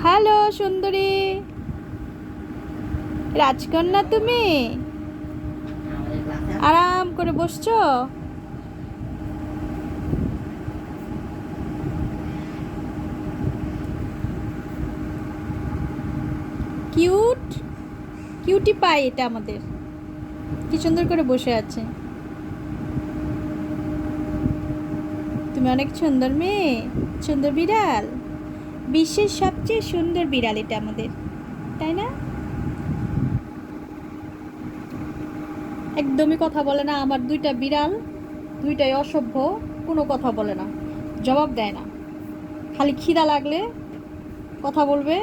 Hello সুন্দরী রাজকন্যা, তুমি আরাম করে বসছো? কিউট কিউটি পাই এটা আমাদের। কি সুন্দর করে বসে আছে। তুমি অনেক সুন্দর মেয়ে, সুন্দর বিড়াল। বিশ্বের সবচেয়ে সুন্দর বিড়াল এটা আমাদের, তাই না? একদমই কথা বলে না আমার দুইটা বিড়াল, দুইটাই অসভ্য। কোনো কথা বলে না, জবাব দেয় না। খালি খিদা লাগলে কথা বলবে,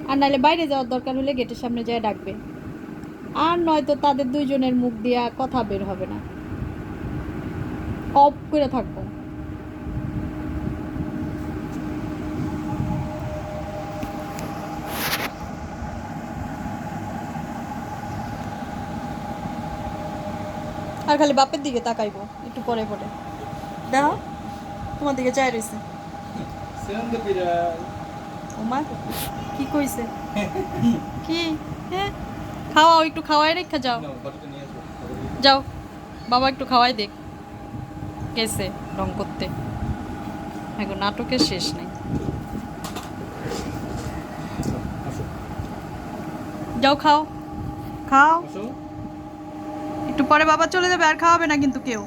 আর নাহলে বাইরে যাওয়ার দরকার হলে গেটের সামনে যেয়ে ডাকবে। আর নয়তো তাদের দুইজনের মুখ দিয়া কথা বের হবে না, অফ করে থাকবো। আর খালি বাপের দিকে তাকাইবো একটু পরে পরে। দেখো তোমার দিকে চাই রয়েছে। ওমা কি কইছে? কি? হ্যাঁ, খাওয়াও, একটু খাওয়াই রেখা যাও। যাও, বাবা একটু খাওয়াই দেখ। গেছে রং করতে, এখন নাটকের শেষ নাই। যাও খাও, খাও। একটু পরে বাবা চলে যাবে, আর খাওয়াবে না কিন্তু কেউ।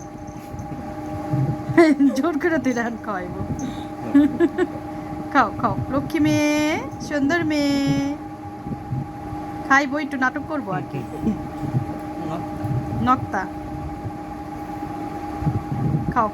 জোর করে দিলে আর খাওয়াইবো। খাও খাও, লক্ষ্মী মেয়ে, সুন্দর মেয়ে। খাইবো, একটু নাটক করবো আর কি। নক্তা, খাও।